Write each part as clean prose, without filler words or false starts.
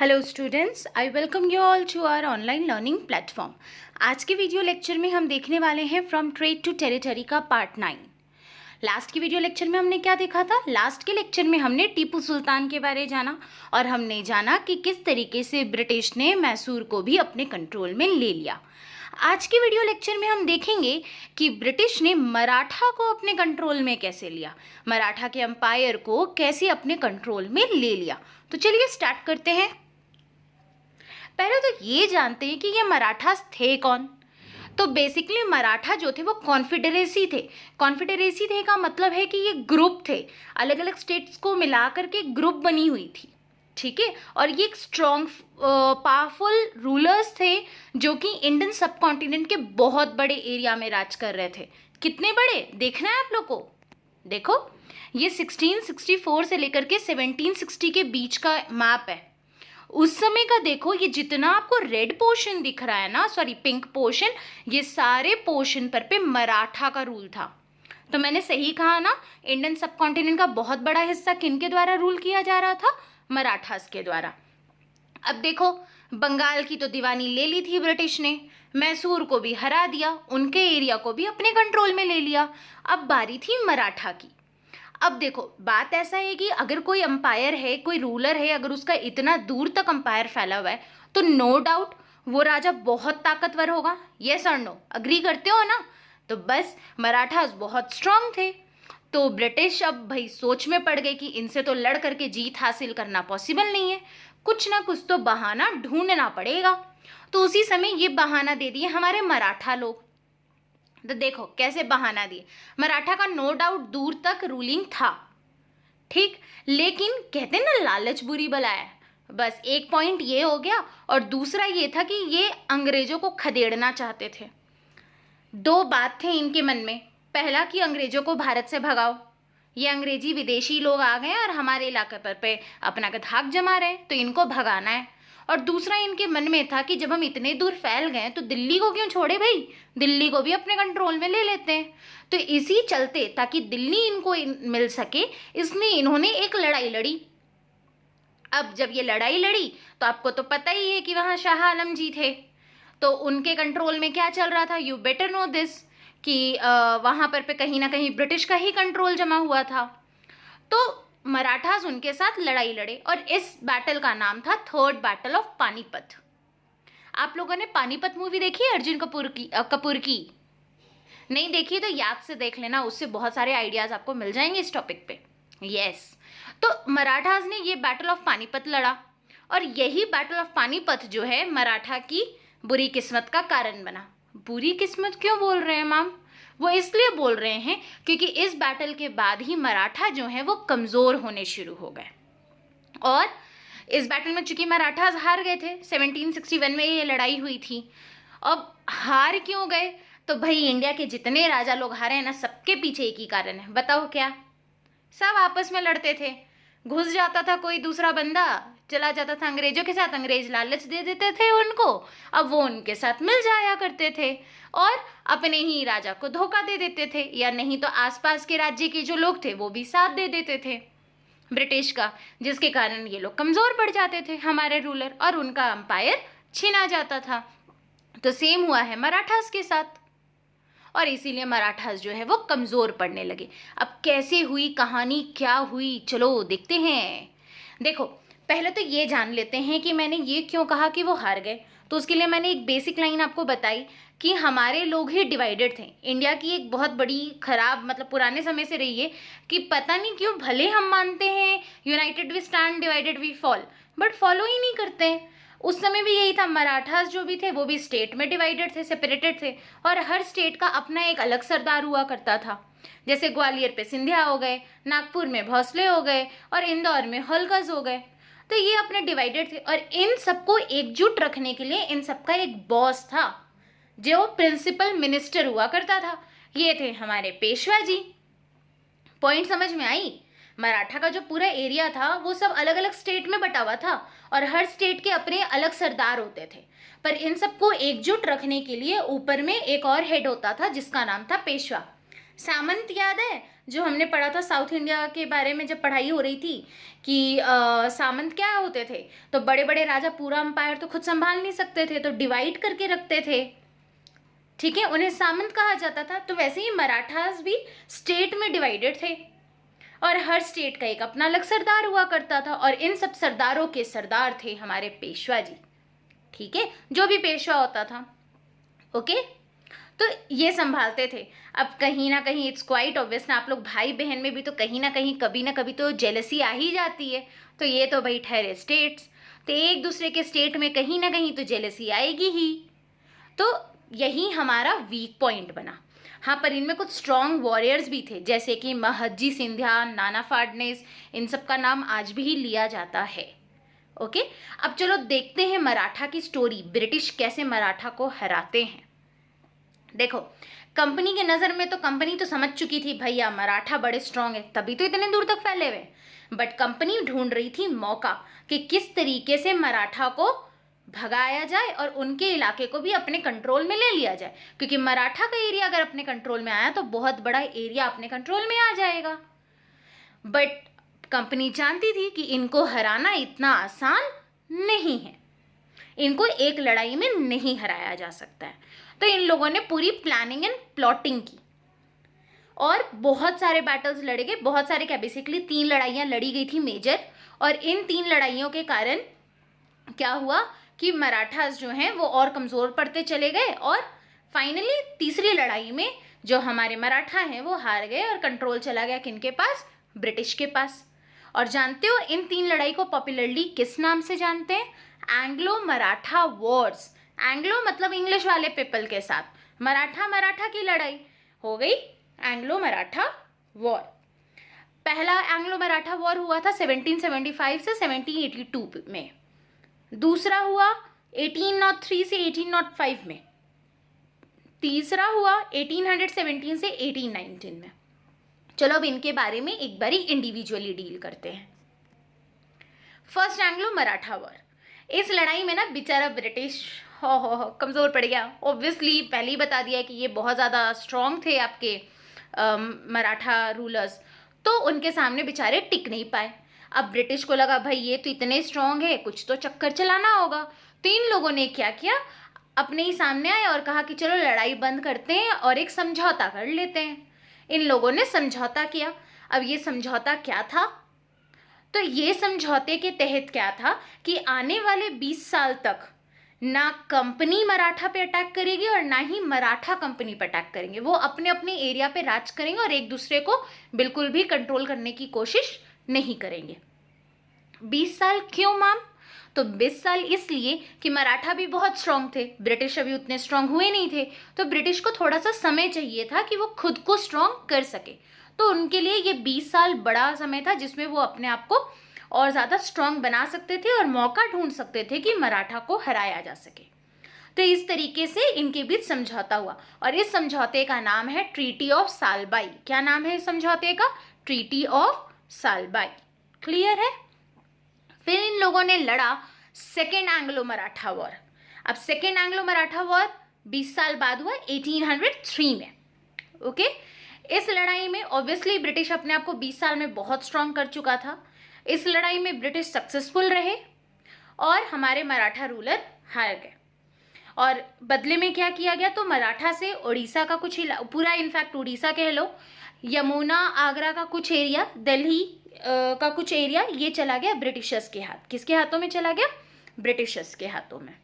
Hello students, I welcome you all to our online learning platform. आज के video lecture में हम देखने वाले हैं फ्रॉम ट्रेड टू टेरिटरी का पार्ट 9। लास्ट की वीडियो लेक्चर में हमने क्या देखा था? लास्ट के लेक्चर में हमने टीपू सुल्तान के बारे जाना और हमने जाना कि किस तरीके से ब्रिटिश ने मैसूर को भी अपने कंट्रोल में ले लिया। आज के वीडियो लेक्चर में हम देखेंगे कि ब्रिटिश ने मराठा को अपने कंट्रोल में कैसे लिया, मराठा के एम्पायर को कैसे अपने कंट्रोल में ले लिया। तो चलिए स्टार्ट करते हैं। पहले तो ये जानते हैं कि ये मराठास थे कौन। तो बेसिकली मराठा जो थे वो कॉन्फेडरेसी थे। कॉन्फेडरेसी थे का मतलब है कि ये ग्रुप थे, अलग अलग स्टेट्स को मिला करके ग्रुप बनी हुई थी, ठीक है। और ये एक स्ट्रॉन्ग पावरफुल रूलर्स थे जो कि इंडियन सब कॉन्टिनेंट के बहुत बड़े एरिया में राज कर रहे थे। कितने बड़े देखना है आप लोग को। देखो ये 1664 से लेकर के 1760 के बीच का मैप है। उस समय का देखो, ये जितना आपको रेड पोर्शन दिख रहा है ना, सॉरी पिंक पोर्शन, ये सारे पोर्शन पर पे मराठा का रूल था। तो मैंने सही कहा ना, इंडियन सब कॉन्टिनेंट का बहुत बड़ा हिस्सा किन के द्वारा रूल किया जा रहा था? मराठास के द्वारा। अब देखो, बंगाल की तो दीवानी ले ली थी ब्रिटिश ने, मैसूर को भी हरा दिया, उनके एरिया को भी अपने कंट्रोल में ले लिया। अब बारी थी मराठा की। अब देखो, बात ऐसा है कि अगर कोई अंपायर है, कोई रूलर है, अगर उसका इतना दूर तक अंपायर फैला हुआ है तो नो डाउट वो राजा बहुत ताकतवर होगा। यस और नो, अग्री करते हो ना? तो बस मराठास बहुत स्ट्रांग थे। तो ब्रिटिश अब भाई सोच में पड़ गए कि इनसे तो लड़ करके जीत हासिल करना पॉसिबल नहीं है, कुछ ना कुछ तो बहाना ढूंढना पड़ेगा। तो उसी समय ये बहाना दे दिए हमारे मराठा लोग। तो देखो कैसे बहाना दिए। मराठा का नो डाउट दूर तक रूलिंग था, ठीक, लेकिन कहते ना लालच बुरी बला है। बस एक पॉइंट ये हो गया और दूसरा ये था कि ये अंग्रेजों को खदेड़ना चाहते थे। दो बात थे इनके मन में। पहला कि अंग्रेजों को भारत से भगाओ, ये अंग्रेजी विदेशी लोग आ गए और हमारे इलाके पर पे अपना धाक जमा रहे, तो इनको भगाना है। और दूसरा इनके मन में था कि जब हम इतने दूर फैल गए तो दिल्ली को क्यों छोड़े भाई, दिल्ली को भी अपने कंट्रोल में ले लेते हैं। तो इसी चलते ताकि दिल्ली इनको मिल सके, इसलिए इन्होंने एक लड़ाई लड़ी। अब जब ये लड़ाई लड़ी तो आपको तो पता ही है कि वहाँ शाह आलम जी थे, तो उनके कंट्रोल में क्या चल रहा था? यू बेटर नो दिस कि वहाँ पर पे कहीं ना कहीं ब्रिटिश का ही कंट्रोल जमा हुआ था। तो मराठास उनके साथ लड़ाई लड़े और इस बैटल का नाम था थर्ड बैटल ऑफ पानीपत। आप लोगों ने पानीपत मूवी देखी है अर्जुन कपूर की? नहीं देखी तो याद से देख लेना, उससे बहुत सारे आइडियाज आपको मिल जाएंगे इस टॉपिक पे। यस, तो मराठास ने ये बैटल ऑफ पानीपत लड़ा और यही बैटल ऑफ पानीपत जो है मराठा की बुरी किस्मत का कारण बना। बुरी किस्मत क्यों बोल रहे हैं मैम? वो इसलिए बोल रहे हैं क्योंकि इस बैटल के बाद ही मराठा जो है वो कमज़ोर होने शुरू हो गए। और इस बैटल में चूंकि मराठास हार गए थे, 1761 में ये लड़ाई हुई थी। अब हार क्यों गए? तो भाई इंडिया के जितने राजा लोग हारे हैं ना, सबके पीछे एक ही कारण है। बताओ क्या? सब आपस में लड़ते थे। घुस जाता था कोई दूसरा बंदा, चला जाता था अंग्रेजों के साथ, अंग्रेज लालच दे देते थे उनको, अब वो उनके साथ मिल जाया करते थे और अपने ही राजा को धोखा दे देते थे, या नहीं तो आसपास के राज्य के जो लोग थे वो भी साथ दे देते थे ब्रिटिश का, जिसके कारण ये लोग कमज़ोर पड़ जाते थे हमारे रूलर और उनका अंपायर छीना जाता था। तो सेम हुआ है मराठास के साथ और इसीलिए मराठास जो है वो कमज़ोर पड़ने लगे। अब कैसे हुई कहानी, क्या हुई, चलो देखते हैं। देखो पहले तो ये जान लेते हैं कि मैंने ये क्यों कहा कि वो हार गए। तो उसके लिए मैंने एक बेसिक लाइन आपको बताई कि हमारे लोग ही डिवाइडेड थे। इंडिया की एक बहुत बड़ी खराब मतलब पुराने समय से रही है कि पता नहीं क्यों, भले हम मानते हैं united we stand divided we fall, but follow ही नहीं करते हैं। उस समय भी यही था, मराठास जो भी थे वो भी स्टेट में डिवाइडेड थे, सेपरेटेड थे और हर स्टेट का अपना एक अलग सरदार हुआ करता था। जैसे ग्वालियर पे सिंधिया हो गए, नागपुर में भोसले हो गए और इंदौर में होलकर्स हो गए। तो ये अपने डिवाइडेड थे और इन सबको एकजुट रखने के लिए इन सबका एक बॉस था जो प्रिंसिपल मिनिस्टर हुआ करता था। ये थे हमारे पेशवा जी। पॉइंट समझ में आई? मराठा का जो पूरा एरिया था वो सब अलग अलग स्टेट में बटा हुआ था और हर स्टेट के अपने अलग सरदार होते थे, पर इन सबको एकजुट रखने के लिए ऊपर में एक और हेड होता था जिसका नाम था पेशवा। सामंत याद है? जो हमने पढ़ा था साउथ इंडिया के बारे में, जब पढ़ाई हो रही थी कि सामंत क्या होते थे, तो बड़े बड़े राजा पूरा अंपायर तो खुद संभाल नहीं सकते थे, तो डिवाइड करके रखते थे, ठीक है, उन्हें सामंत कहा जाता था। तो वैसे ही मराठास भी स्टेट में डिवाइडेड थे और हर स्टेट का एक अपना अलग सरदार हुआ करता था, और इन सब सरदारों के सरदार थे हमारे पेशवा जी, ठीक है, जो भी पेशवा होता था, ओके, तो ये संभालते थे। अब कहीं ना कहीं इट्स क्वाइट ऑब्वियस ना, आप लोग भाई बहन में भी तो कहीं ना कहीं कभी ना कभी तो जेलसी आ ही जाती है। तो ये तो भाई ठहरे स्टेट्स, तो एक दूसरे के स्टेट में कहीं ना कहीं तो जेलसी आएगी ही, तो यही हमारा वीक पॉइंट बना। हाँ, पर इनमें कुछ स्ट्रॉन्ग वॉरियर्स भी थे, जैसे कि महदजी सिंधिया, नाना फाड़नेस, इन सब का नाम आज भी लिया जाता है, ओके। अब चलो देखते हैं मराठा की स्टोरी, ब्रिटिश कैसे मराठा को हराते हैं। देखो, कंपनी के नज़र में तो कंपनी तो समझ चुकी थी भैया मराठा बड़े स्ट्रांग है, तभी तो इतने दूर तक फैले हुए, बट कंपनी ढूंढ रही थी मौका कि किस तरीके से मराठा को भगाया जाए और उनके इलाके को भी अपने कंट्रोल में ले लिया जाए, क्योंकि मराठा का एरिया अगर अपने कंट्रोल में आया तो बहुत बड़ा एरिया अपने कंट्रोल में आ जाएगा। बट कंपनी जानती थी कि इनको हराना इतना आसान नहीं है, इनको एक लड़ाई में नहीं हराया जा सकता है। तो इन लोगों ने पूरी प्लानिंग एंड प्लॉटिंग की और बहुत सारे बैटल्स लड़े गए, बहुत सारे क्या, बेसिकली 3 लड़ाइयाँ लड़ी गई थी मेजर, और इन 3 लड़ाइयों के कारण क्या हुआ कि मराठास जो हैं वो और कमज़ोर पड़ते चले गए, और फाइनली तीसरी लड़ाई में जो हमारे मराठा हैं वो हार गए और कंट्रोल चला गया किनके पास, ब्रिटिश के पास। और जानते हो इन 3 लड़ाई को पॉपुलरली किस नाम से जानते हैं, एंग्लो मराठा वॉर्स। एंग्लो मतलब इंग्लिश वाले पीपल के साथ, मराठा की लड़ाई हो गई एंग्लो मराठा वॉर। पहला एंग्लो मराठा वॉर हुआ था 1775 से 1782 में, दूसरा हुआ 1803 से 1805 में, तीसरा हुआ 1817 से 1819 में। चलो अब इनके बारे में एक बारी इंडिविजुअली डील करते हैं। फर्स्ट एंग्लो मराठा वॉर, इस लड़ाई में ना बेचारा ब्रिटिश हो कमज़ोर पड़ गया। ऑब्वियसली पहले ही बता दिया कि ये बहुत ज़्यादा स्ट्रॉन्ग थे आपके मराठा रूलर्स, तो उनके सामने बेचारे टिक नहीं पाए। अब ब्रिटिश को लगा भाई ये तो इतने स्ट्रॉन्ग है, कुछ तो चक्कर चलाना होगा। तो इन लोगों ने क्या किया, अपने ही सामने आए और कहा कि चलो लड़ाई बंद करते हैं और एक समझौता कर लेते हैं। इन लोगों ने समझौता किया। अब ये समझौता क्या था, तो ये समझौते के तहत क्या था कि आने वाले 20 साल तक ना कंपनी मराठा पे अटैक करेगी और ना ही मराठा कंपनी पे अटैक करेंगे। वो अपने अपने एरिया पे राज करेंगे और एक दूसरे को बिल्कुल भी कंट्रोल करने की कोशिश नहीं करेंगे। 20 साल क्यों मैम, तो 20 साल इसलिए कि मराठा भी बहुत स्ट्रांग थे, ब्रिटिश अभी उतने स्ट्रांग हुए नहीं थे, तो ब्रिटिश को थोड़ा सा समय चाहिए था कि वो खुद को स्ट्रांग कर सके। तो उनके लिए ये 20 साल बड़ा समय था जिसमें वो अपने आप को और ज़्यादा स्ट्रांग बना सकते थे और मौका ढूंढ सकते थे कि मराठा को हराया जा सके। तो इस तरीके से इनके बीच समझौता हुआ और इस समझौते का नाम है ट्रीटी ऑफ सालबाई। क्या नाम है इस समझौते का, ट्रीटी ऑफ सालबाई। क्लियर है। फिर इन लोगों ने लड़ा सेकेंड एंग्लो मराठा वॉर। अब सेकेंड एंग्लो मराठा वॉर 20 साल बाद हुआ 1803 में, ओके। इस लड़ाई में ऑब्वियसली ब्रिटिश अपने आप को 20 साल में बहुत स्ट्रांग कर चुका था। इस लड़ाई में ब्रिटिश सक्सेसफुल रहे और हमारे मराठा रूलर हार गए। और बदले में क्या किया गया, तो मराठा से उड़ीसा का कुछ पूरा, इनफैक्ट उड़ीसा कह लो, यमुना आगरा का कुछ एरिया, दिल्ली का कुछ एरिया, ये चला गया ब्रिटिशर्स के हाथ। किसके हाथों में चला गया, ब्रिटिशर्स के हाथों में।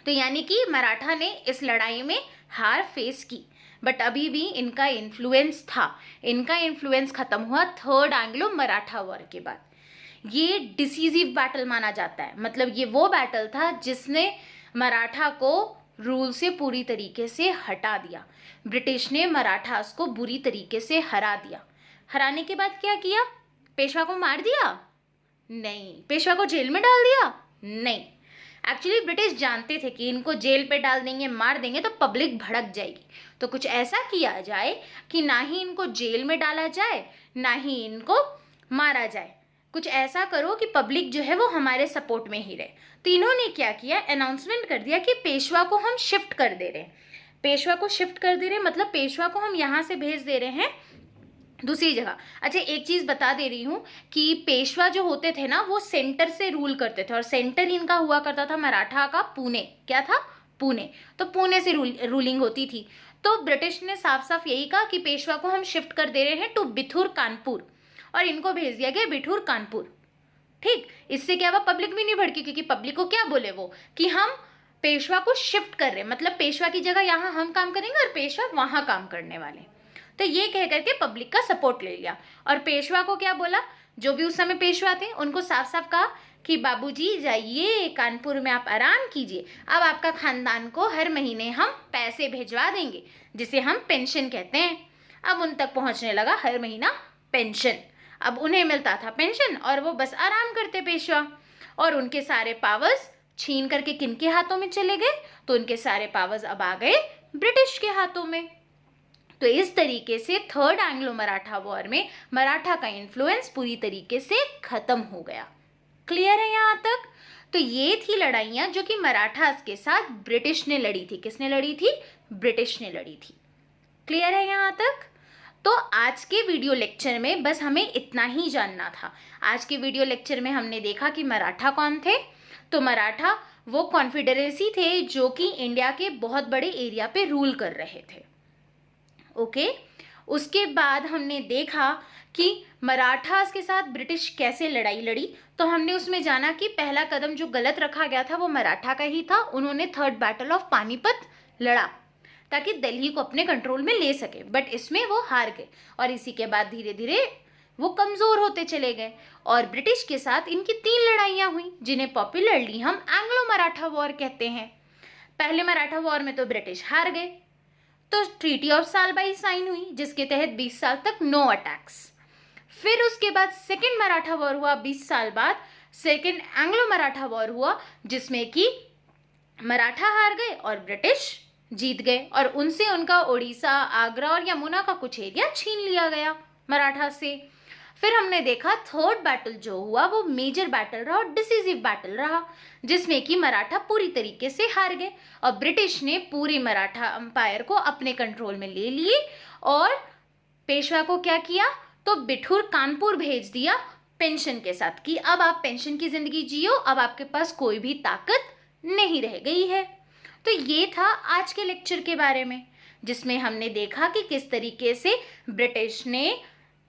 तो यानी कि मराठा ने इस लड़ाई में हार फेस की, बट अभी भी इनका इन्फ्लुएंस था। इनका इन्फ्लुएंस खत्म हुआ थर्ड एंग्लो मराठा वॉर के बाद। ये डिसीजिव बैटल माना जाता है, मतलब ये वो बैटल था जिसने मराठा को रूल से पूरी तरीके से हटा दिया। ब्रिटिश ने मराठास को बुरी तरीके से हरा दिया। हराने के बाद क्या किया, पेशवा को मार दिया? नहीं। पेशवा को जेल में डाल दिया? नहीं। एक्चुअली ब्रिटिश जानते थे कि इनको जेल पे डाल देंगे, मार देंगे तो पब्लिक भड़क जाएगी, तो कुछ ऐसा किया जाए कि ना ही इनको जेल में डाला जाए ना ही इनको मारा जाए। कुछ ऐसा करो कि पब्लिक जो है वो हमारे सपोर्ट में ही रहे। तो इन्होंने क्या किया, अनाउंसमेंट कर दिया कि पेशवा को हम शिफ्ट कर दे रहे हैं। पेशवा को शिफ्ट कर दे रहे हैं मतलब पेशवा को हम यहाँ से भेज दे रहे हैं दूसरी जगह। अच्छा, एक चीज़ बता दे रही हूँ कि पेशवा जो होते थे ना वो सेंटर से रूल करते थे और सेंटर इनका हुआ करता था मराठा का पुणे। क्या था? पुणे। तो पुणे से रूलिंग होती थी। तो ब्रिटिश ने साफ साफ यही कहा कि पेशवा को हम शिफ्ट कर दे रहे हैं टू बिथुर कानपुर, और इनको भेज दिया गया बिठूर कानपुर। ठीक, इससे क्या हुआ, पब्लिक भी नहीं भड़की, क्योंकि पब्लिक को क्या बोले वो कि हम पेशवा को शिफ्ट कर रहे हैं, मतलब पेशवा की जगह यहाँ हम काम करेंगे और पेशवा वहाँ काम करने वाले। तो ये कह करके पब्लिक का सपोर्ट ले लिया। और पेशवा को क्या बोला, जो भी उस समय पेशवा थे उनको साफ साफ कहा कि बाबूजी जाइए कानपुर में, आप आराम कीजिए, अब आपका खानदान को हर महीने हम पैसे भिजवा देंगे, जिसे हम पेंशन कहते हैं। अब उन तक पहुंचने लगा हर महीना पेंशन। अब उन्हें मिलता था पेंशन और वो बस आराम करते पेशवा। और उनके सारे पावर्स छीन करके किनके हाथों में चले गए, तो उनके सारे पावर्स अब आ गए ब्रिटिश के हाथों में। तो इस तरीके से थर्ड एंग्लो मराठा वॉर में मराठा का इन्फ्लुएंस पूरी तरीके से खत्म हो गया। क्लियर है यहाँ तक? तो ये थी लड़ाइयाँ जो कि मराठास के साथ ब्रिटिश ने लड़ी थी। किसने लड़ी थी? ब्रिटिश ने लड़ी थी। क्लियर है यहाँ तक? तो आज के वीडियो लेक्चर में बस हमें इतना ही जानना था। आज के वीडियो लेक्चर में हमने देखा कि मराठा कौन थे। तो मराठा वो कॉन्फेडरेसी थे जो कि इंडिया के बहुत बड़े एरिया पे रूल कर रहे थे। ओके, उसके बाद हमने देखा कि मराठास के साथ ब्रिटिश कैसे लड़ाई लड़ी। तो हमने उसमें जाना कि पहला कदम जो गलत रखा गया था वो मराठा का ही था। उन्होंने थर्ड बैटल ऑफ पानीपत लड़ा ताकि दिल्ली को अपने कंट्रोल में ले सके, बट इसमें वो हार गए और इसी के बाद धीरे धीरे वो कमज़ोर होते चले गए। और ब्रिटिश के साथ इनकी 3 लड़ाइयाँ हुई जिन्हें पॉपुलरली हम एंग्लो मराठा वॉर कहते हैं। पहले मराठा वॉर में तो ब्रिटिश हार गए, तो ट्रीटी ऑफ सालबाई साइन हुई जिसके तहत 20 साल तक नो अटैक्स। फिर उसके बाद सेकेंड मराठा वॉर हुआ 20 साल बाद, सेकेंड एंग्लो मराठा वॉर हुआ जिसमें कि मराठा हार गए और ब्रिटिश जीत गए, और उनसे उनका उड़ीसा, आगरा और यमुना का कुछ एरिया छीन लिया गया मराठा से। फिर हमने देखा थर्ड बैटल जो हुआ वो मेजर बैटल रहा और डिसीजिव बैटल रहा, जिसमें कि मराठा पूरी तरीके से हार गए और ब्रिटिश ने पूरे मराठा एम्पायर को अपने कंट्रोल में ले लिए। और पेशवा को क्या किया, तो बिठूर कानपुर भेज दिया पेंशन के साथ कि अब आप पेंशन की जिंदगी जियो, अब आपके पास कोई भी ताकत नहीं रह गई है। तो ये था आज के लेक्चर के बारे में, जिसमें हमने देखा कि किस तरीके से ब्रिटिश ने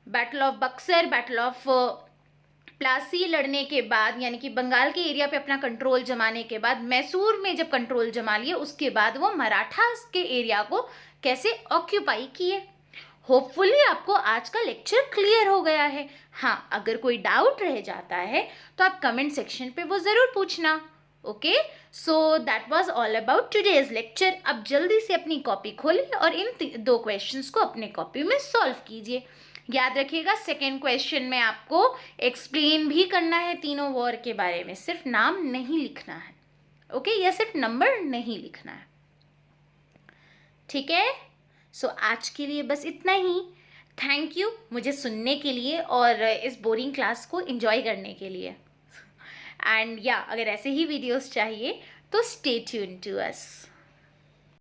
battle of Buxar, battle of Plassey लड़ने के बाद, यानी कि बंगाल के एरिया पे अपना कंट्रोल जमाने के बाद, मैसूर में जब कंट्रोल जमा लिया उसके बाद वो मराठा के एरिया को कैसे ऑक्यूपाई किए। होपफुली आपको आज का लेक्चर क्लियर हो गया है। हाँ, अगर कोई डाउट रह जाता है तो आप कमेंट सेक्शन पे वो ज़रूर पूछना। Okay, so that was all about today's lecture. अब जल्दी से अपनी कॉपी खोलिए और इन 2 क्वेश्चंस को अपने कॉपी में सॉल्व कीजिए। याद रखिएगा सेकेंड क्वेश्चन में आपको एक्सप्लेन भी करना है तीनों वॉर के बारे में, सिर्फ नाम नहीं लिखना है। ओके, या सिर्फ नंबर नहीं लिखना है। ठीक है, सो आज के लिए बस इतना ही। थैंक यू मुझे सुनने के लिए और इस बोरिंग क्लास को एंजॉय करने के लिए। एंड या अगर ऐसे ही वीडियोस चाहिए तो स्टे ट्यून टू अस।